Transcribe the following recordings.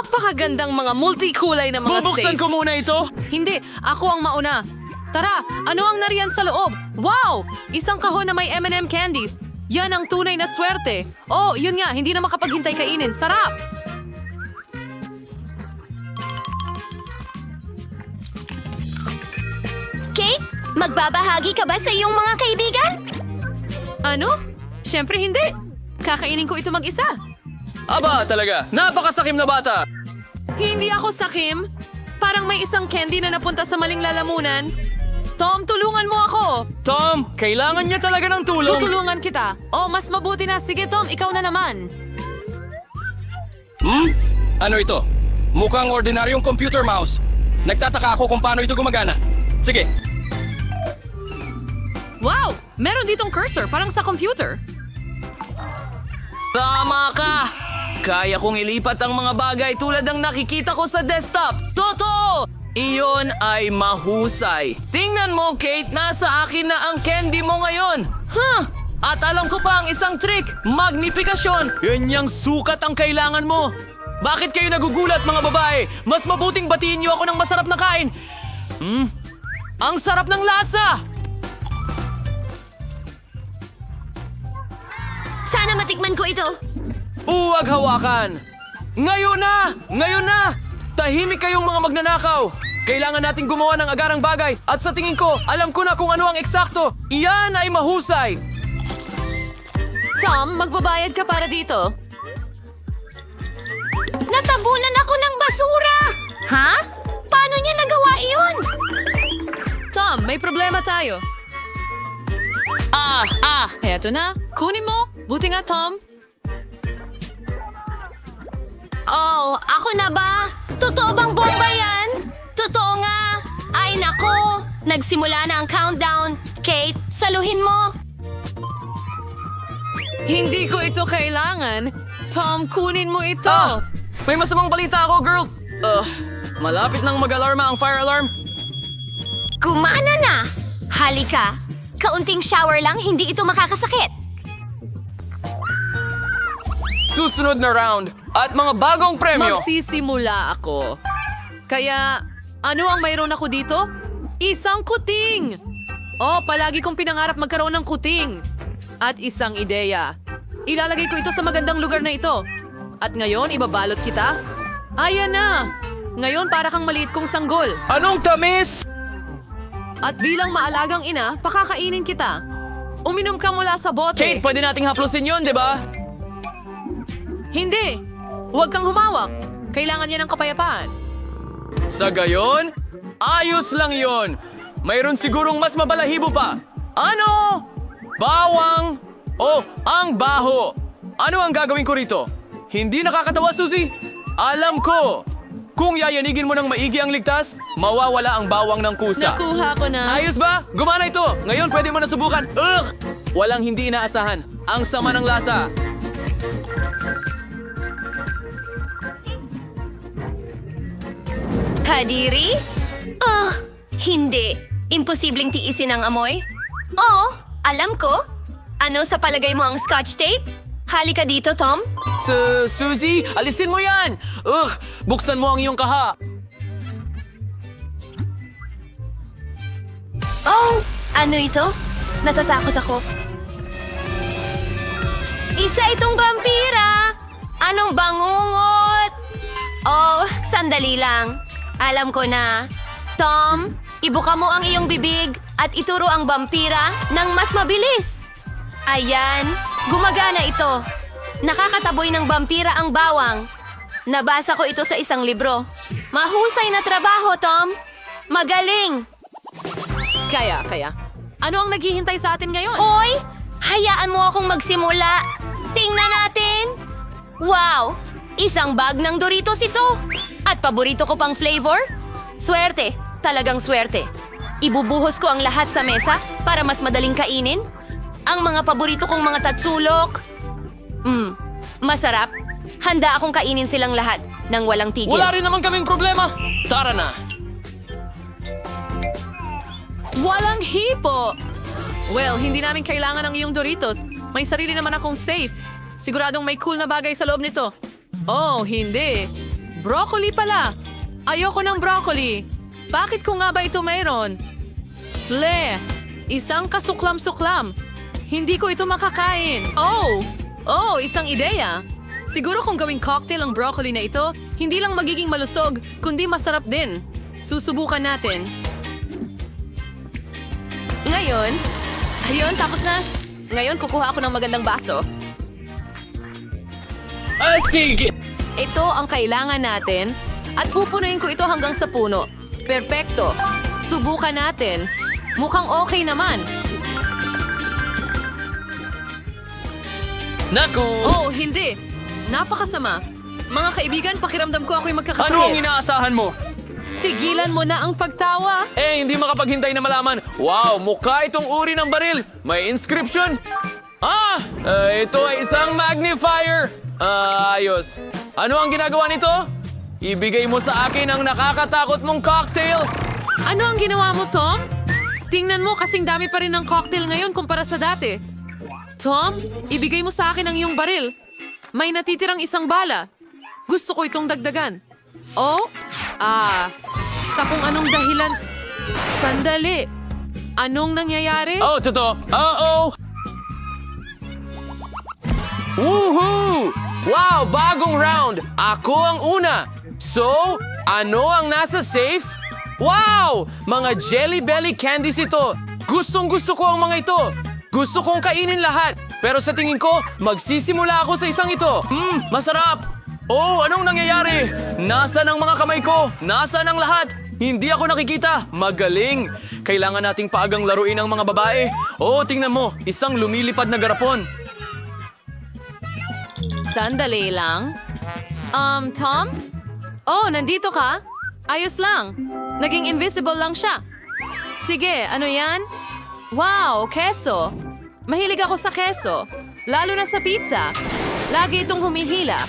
Napakagandang mga multikulay na mga Bubuksan safe. ko muna ito. Hindi, ako ang mauna. Tara, ano ang nariyan sa loob? Wow! Isang kahon na may M&M candies. Yan ang tunay na swerte. Oh, yun nga, hindi na makapaghintay kainin. Sarap! Kate, magbabahagi ka ba sa iyong mga kaibigan? Ano? Siyempre hindi. Kakainin ko ito mag-isa. Aba, talaga. Napakasakim na bata. Hindi ako sakim. Parang may isang candy na napunta sa maling lalamunan. Tom, tulungan mo ako! Tom, kailangan niya talaga ng tulong. Tutulungan kita. Oh, mas mabuti na. Sige, Tom, ikaw na naman. Ano ito? Mukhang ordinaryong computer mouse. Nagtataka ako kung paano ito gumagana. Sige. Wow! Meron ditong cursor, parang sa computer. Tama ka! Kaya kong ilipat ang mga bagay tulad ng nakikita ko sa desktop. Totoo! Iyon ay mahusay. Tingnan mo, Kate, nasa akin na ang candy mo ngayon. Huh! At alam ko pa ang isang trick, magnifikasyon. Yan yung sukat ang kailangan mo. Bakit kayo nagugulat, mga babae? Mas mabuting batiin niyo ako ng masarap na kain. Ang sarap ng lasa! Sana matikman ko ito. Huwag hawakan! Ngayon na! Ngayon na! Tahimik kayong mga magnanakaw! Kailangan nating gumawa ng agarang bagay at sa tingin ko, alam ko na kung ano ang eksakto. Iyan ay mahusay! Tom, magbabayad ka para dito. Natabunan ako ng basura! Ha? Paano niya nagawa iyon? Tom, may problema tayo. Eto na. Kunin mo. Buti nga, Tom. Oh, ako na ba? Totoo bang bomba yan? Totoo nga! Ay nako! Nagsimula na ang countdown. Kate, saluhin mo! Hindi ko ito kailangan. Tom, kunin mo ito. May masamang balita ako, girl! Malapit nang mag-alarma ang fire alarm. Kumana na! Halika! Kaunting shower lang, hindi ito makakasakit. Susunod na round at mga bagong premyo. Magsisimula ako. Kaya, ano ang mayroon ako dito? Isang kuting! Oh, palagi kong pinangarap magkaroon ng kuting. At isang ideya. Ilalagay ko ito sa magandang lugar na ito. At ngayon, ibabalot kita. Ayan na! Ngayon, para kang maliit kong sanggol. Anong tamis? At bilang maalagang ina, pakakainin kita. Uminom ka mula sa bote. Kate, pwede nating haplusin yun, di ba? Hindi! Huwag kang humawak. Kailangan niya ng kapayapaan. Sa gayon, ayos lang yon. Mayroon sigurong mas mabalahibo pa. Ano? Bawang? Oh, ang baho. Ano ang gagawin ko rito? Hindi nakakatawa, Susie? Alam ko. Kung yayanigin mo ng maigi ang ligtas, mawawala ang bawang ng kusa. Nakuha ko na. Ayos ba? Gumana ito. Ngayon pwede mo na subukan. Ugh! Walang hindi inaasahan. Ang sama ng lasa. Kadiri? Hindi. Imposibleng tiisin ang amoy? Oo, alam ko. Ano sa palagay mo ang scotch tape? Halika dito, Tom. Susie, alisin mo yan! Ugh! Buksan mo ang iyong kaha. Oh, ano ito? Natatakot ako. Isa itong vampira! Anong bangungot? Oh, sandali lang. Alam ko na. Tom, ibuka mo ang iyong bibig at ituro ang vampira ng mas mabilis. Ayan, gumagana ito. Nakakataboy ng vampira ang bawang. Nabasa ko ito sa isang libro. Mahusay na trabaho, Tom. Magaling. Kaya. Ano ang naghihintay sa atin ngayon? Oy, hayaan mo akong magsimula. Tingnan natin. Wow, isang bag ng Doritos ito. At paborito ko pang flavor. Swerte, talagang swerte. Ibubuhos ko ang lahat sa mesa para mas madaling kainin. Ang mga paborito kong mga tatsulok. Masarap. Handa akong kainin silang lahat nang walang tigil. Wala rin naman kaming problema. Tara na. Walang hipo! Well, hindi namin kailangan ng iyong Doritos. May sarili naman akong safe. Siguradong may cool na bagay sa loob nito. Oh, hindi. Broccoli pala. Ayoko ng broccoli. Bakit ko nga ba ito mayroon? Ble, isang kasuklam-suklam. Hindi ko ito makakain. Oh, isang ideya. Siguro kung gawing cocktail ang broccoli na ito, hindi lang magiging malusog, kundi masarap din. Susubukan natin. Ngayon, ayun, tapos na. Ngayon, kukuha ako ng magandang baso. Astig! Ito ang kailangan natin at pupunuin ko ito hanggang sa puno. Perpekto. Subukan natin. Mukhang okay naman. Naku! Oh, hindi. Napakasama. Mga kaibigan, pakiramdam ko ako'y Ano ang magkakasakit. inaasahan mo? Tigilan mo na ang pagtawa. Hindi makapaghintay na malaman. Wow, mukha itong uri ng baril. May inscription. Ito ay isang magnifier. Ayos. Ano ang ginagawa nito? Ibigay mo sa akin ang nakakatakot mong cocktail. Ano ang ginawa mo, Tom? Tingnan mo, kasing dami pa rin ng cocktail ngayon kumpara sa dati. Tom, ibigay mo sa akin ang iyong baril. May natitirang isang bala. Gusto ko itong dagdagan. Sa kung anong dahilan... Sandali. Anong nangyayari? Oh, totoo. Woohoo! Wow, bagong round. Ako ang una. So, ano ang nasa safe? Wow! Mga Jelly Belly candies ito. Gustong-gusto ko ang mga ito. Gusto kong kainin lahat. Pero sa tingin ko, magsisimula ako sa isang ito. Masarap! Oh, anong nangyayari? Nasaan ang mga kamay ko? Nasaan ang lahat? Hindi ako nakikita. Magaling. Kailangan nating paagang laruin ang mga babae. Oh, tingnan mo. Isang lumilipad na garapon. Sandali lang. Tom? Oh, nandito ka? Ayos lang. Naging invisible lang siya. Sige, ano yan? Wow, keso. Mahilig ako sa keso. Lalo na sa pizza. Lagi itong humihila.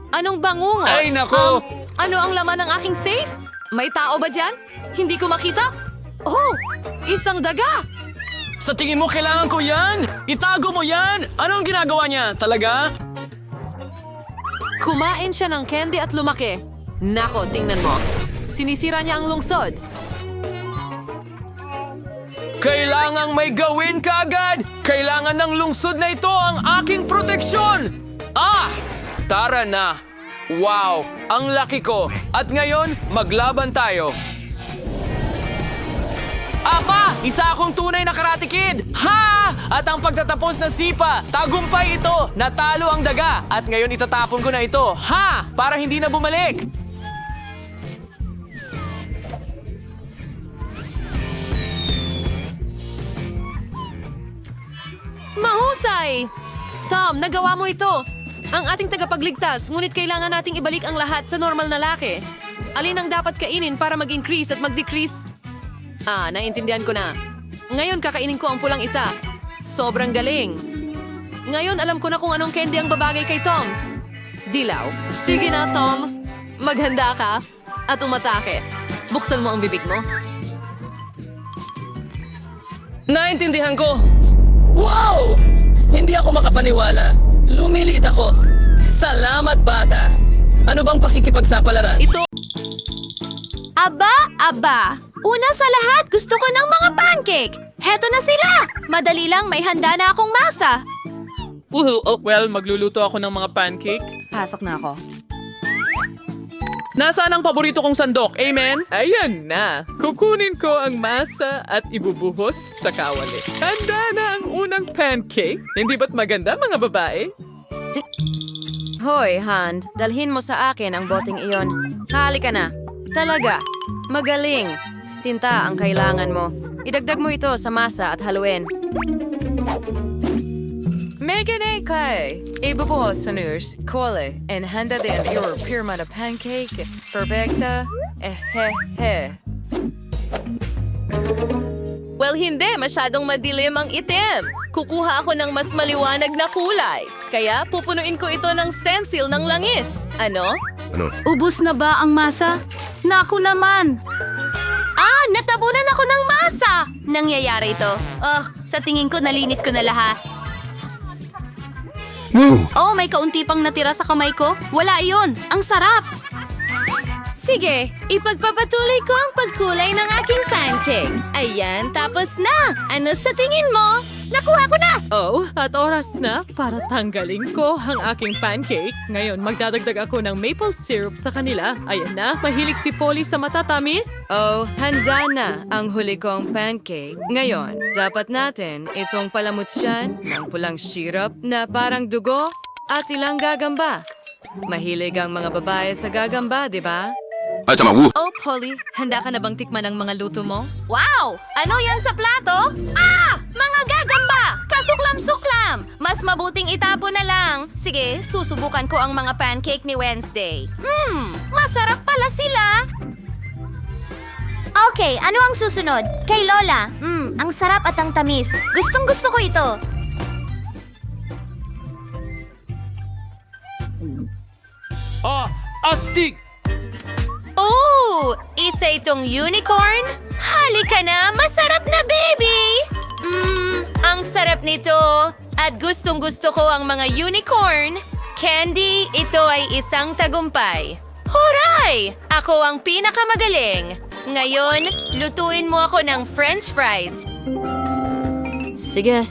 Anong bangungot? Ay, nako! Ano ang laman ng aking safe? May tao ba dyan? Hindi ko makita. Oh, isang daga. Sa tingin mo, kailangan ko yan? Itago mo yan! Anong ginagawa niya? Talaga? Kumain siya ng candy at lumaki. Nako, tingnan mo. Sinisira niya ang lungsod. Kailangang may gawin ka agad! Kailangan ng lungsod na ito ang aking proteksyon! Tara na! Wow! Ang laki ko! At ngayon, maglaban tayo! Apa! Isa akong tunay na Karate Kid! Ha! At ang pagtatapos na sipa, tagumpay ito! Natalo ang daga! At ngayon itatapon ko na ito! Ha! Para hindi na bumalik! Mahusay! Tom, nagawa mo ito. Ang ating tagapagligtas, ngunit kailangan nating ibalik ang lahat sa normal na laki. Alin ang dapat kainin para mag-increase at mag-decrease? Naiintindihan ko na. Ngayon kakainin ko ang pulang isa. Sobrang galing. Ngayon alam ko na kung anong candy ang babagay kay Tom. Dilaw. Sige na, Tom. Maghanda ka at umatake. Buksan mo ang bibig mo. Naintindihan ko. Wow! Hindi ako makapaniwala. Lumilit ako. Salamat, bata. Ano bang pakikipagsapalaran? Ito, Aba! Una sa lahat, gusto ko ng mga pancake. Heto na sila! Madali lang, may handa na akong masa. Well, magluluto ako ng mga pancake. pasok na ako. Nasaan ang paborito kong sandok? Amen? Ayan na. Kukunin ko ang masa at ibubuhos sa kawali. Handa na ang unang pancake. Hindi ba't maganda, mga babae? Hoy, Hand, dalhin mo sa akin ang boteng iyon. Halika na. Talaga. Magaling. Tinta ang kailangan mo. Idagdag mo ito sa masa at haluin. Megan kay ibubuhos sa nurse, kole, and handa din your pyramid pancake. Perfecta. Well, hindi. Masyadong madilim ang itim. Kukuha ako ng mas maliwanag na kulay. Kaya pupunuin ko ito ng stencil ng langis. Ano? Ubus na ba ang masa? Naku naman! Natabunan ako ng masa! Nangyayari ito. Sa tingin ko nalinis ko na lahat. Oh, may kaunti pang natira sa kamay ko. Wala iyon. Ang sarap! Sige, ipagpapatuloy ko ang pagkulay ng aking pancake. Ayan, tapos na. Ano sa tingin mo? Nakuha ko na! Oh, at oras na para tanggalin ko ang aking pancake. Ngayon, magdadagdag ako ng maple syrup sa kanila. Ayan na, mahilig si Polly sa matatamis. Oh, handa na ang huli kong pancake. Ngayon, dapat natin itong palamutsyan ng pulang syrup na parang dugo at ilang gagamba. Mahilig ang mga babae sa gagamba, di ba? Oh, Polly, handa ka na bang tikman ang mga luto mo? Wow! Ano yan sa plato? Ah! Mga gagamba! Kasuklam-suklam! Mas mabuting itapo na lang. Sige, susubukan ko ang mga pancake ni Wednesday. Masarap pala sila! Okay, ano ang susunod? Kay Lola. Ang sarap at ang tamis. Gustong-gusto ko ito. Astig! Oh! Isa itong unicorn? Halika na! Masarap na, baby! Ang sarap nito! At gustong-gusto ko ang mga unicorn. Candy, ito ay isang tagumpay. Huray! Ako ang pinakamagaling. Ngayon, lutuin mo ako ng french fries. Sige.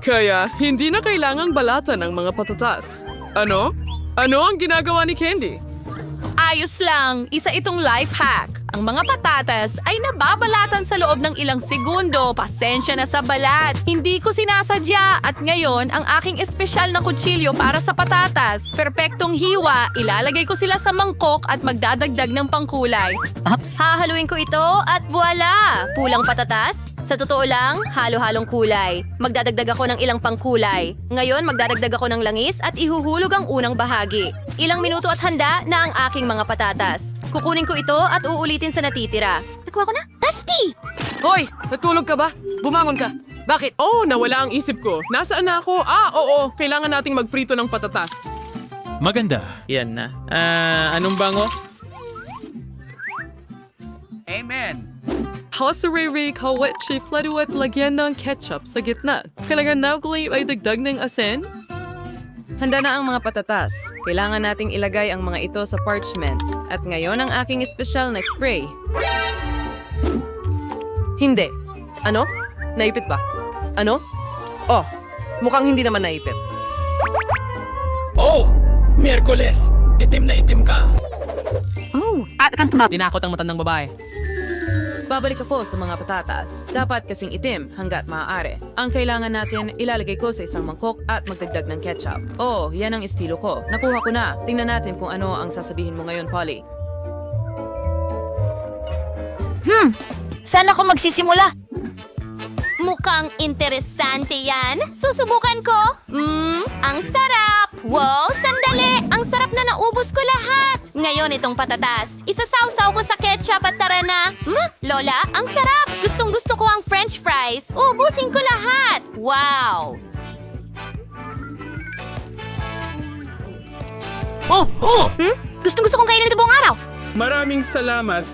Kaya, hindi na kailangang balatan ng mga patatas. Ano? Ano ang ginagawa ni Candy? Ayos lang, isa itong life hack. Ang mga patatas ay nababalatan sa loob ng ilang segundo. Pasensya na sa balat. Hindi ko sinasadya at ngayon ang aking espesyal na kutsilyo para sa patatas. Perpektong hiwa, ilalagay ko sila sa mangkok at magdadagdag ng pangkulay. Hahaluin ko ito at voila! Pulang patatas. Sa totoo lang, halo-halong kulay. Magdadagdag ako ng ilang pangkulay. Ngayon, magdadagdag ako ng langis at ihuhulog ang unang bahagi. Ilang minuto at handa na ang aking mga patatas. Kukunin ko ito at uulitin sa natitira. Nakuha ko na? Tasty! Hoy, natulog ka ba? Bumangon ka. Bakit? Oh, nawala ang isip ko. Nasaan na ako? Oo, kailangan nating magprito ng patatas. Maganda. Yan na. Anong bango? Amen! Hasarere, kawetsi, fladu at lagyan ng ketchup sa gitna. Kailangan na ay dagdag ng asin? Handa na ang mga patatas. Kailangan nating ilagay ang mga ito sa parchment. At ngayon ang aking espesyal na spray. Hindi. Ano? Naipit ba? Ano? Oh, mukhang hindi naman naipit. Oh! Miyerkules! Itim na itim ka. Tinakot ang matandang babae. Babalik ako sa mga patatas. Dapat kasing itim hanggat maaari. Ang kailangan natin, ilalagay ko sa isang mangkok at magdagdag ng ketchup. Oh, yan ang estilo ko. Nakuha ko na. Tingnan natin kung ano ang sasabihin mo ngayon, Polly. Saan ako magsisimula? Mukhang interesante yan. Susubukan ko. Ang sarap. Wow, sandali. Ang sarap na naubos ko lahat. Ngayon itong patatas. Isasawsaw ko sa ketchup at tara na. Lola, ang sarap. Gustong-gusto ko ang french fries. Ubusin ko lahat. Wow. Gustong-gusto kong kainin ito buong araw. Maraming salamat.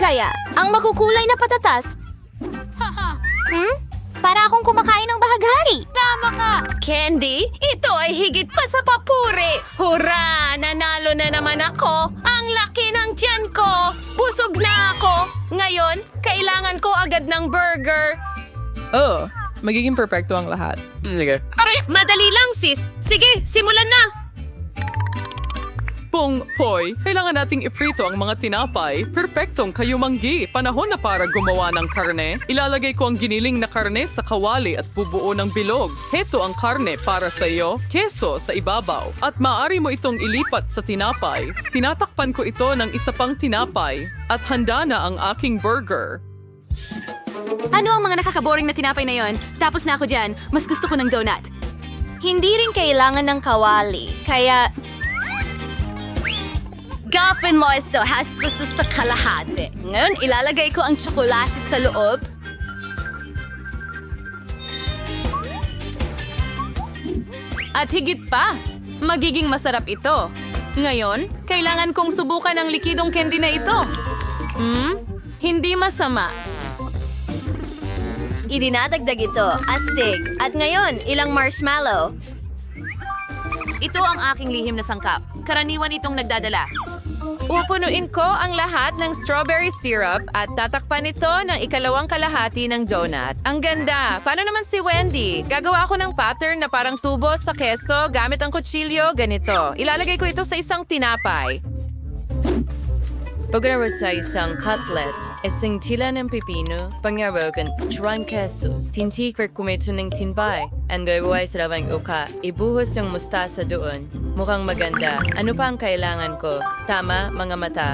Kaya, ang makukulay na patatas. Para akong kumakain ng bahaghari. Tama ka! Candy, ito ay higit pa sa papuri. Hurra! Nanalo na naman ako. Ang laki ng tiyan ko. Busog na ako. Ngayon, kailangan ko agad ng burger. Oh, magiging perfecto ang lahat. Madali lang, sis. Sige, simulan na. Poy, kailangan nating iprito ang mga tinapay. Perpektong kayumanggi. Panahon na para gumawa ng karne. Ilalagay ko ang giniling na karne sa kawali at bubuo ng bilog. Heto ang karne para sa iyo, keso sa ibabaw. At maaari mo itong ilipat sa tinapay. Tinatakpan ko ito ng isa pang tinapay. At handa na ang aking burger. Ano ang mga nakakaboring na tinapay na yon? Tapos na ako dyan. Mas gusto ko ng donut. Hindi rin kailangan ng kawali. Kaya... Gawin mo ito hastos sa kalahati. Ngayon, ilalagay ko ang tsokolate sa loob. At higit pa, magiging masarap ito. Ngayon, kailangan kong subukan ang likidong candy na ito. Hindi masama. Idinadagdag ito, astig. At ngayon, ilang marshmallow. Ito ang aking lihim na sangkap. Karaniwan itong nagdadala. Pupunuin ko ang lahat ng strawberry syrup at tatakpan ito ng ikalawang kalahati ng donut. Ang ganda! Paano naman si Wendy? Gagawa ako ng pattern na parang tubo sa keso gamit ang kutsilyo, ganito. Ilalagay ko ito sa isang tinapay. Pagkarawa sa isang cutlet, isang tila ng pipino, pangyawagan, trying quesos, tintikwer kumito ng tinbay, and gawaway sa rawang uka, ibuhos yung mustasa doon. Mukhang maganda. Ano pa ang kailangan ko? Tama, mga mata.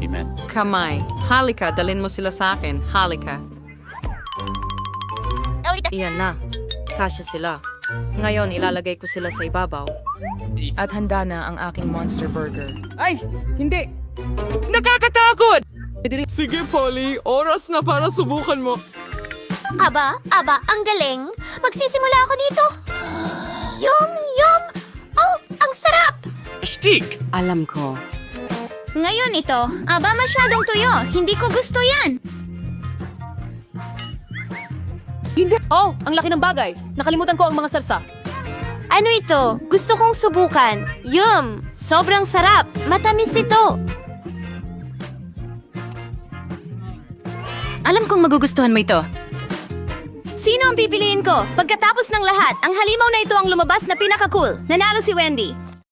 Amen. Kamay. Halika, dalhin mo sila sa akin. Halika. Iyan na. Kasya sila. Ngayon, ilalagay ko sila sa ibabaw. At handa na ang aking monster burger. Ay! Hindi! Nakakatakot! Sige, Polly. Oras na para subukan mo. Aba, ang galing. Magsisimula ako dito. Yum, yum! Oh, ang sarap! Stick! Alam ko. Ngayon ito, masyadong tuyo. Hindi ko gusto yan. Oh, ang laki ng bagay. Nakalimutan ko ang mga sarsa. Ano ito? Gusto kong subukan. Yum! Sobrang sarap. Matamis ito. Alam kong magugustuhan mo ito. Sino ang pipiliin ko? Pagkatapos ng lahat, ang halimaw na ito ang lumabas na pinaka-cool. Nanalo si Wendy.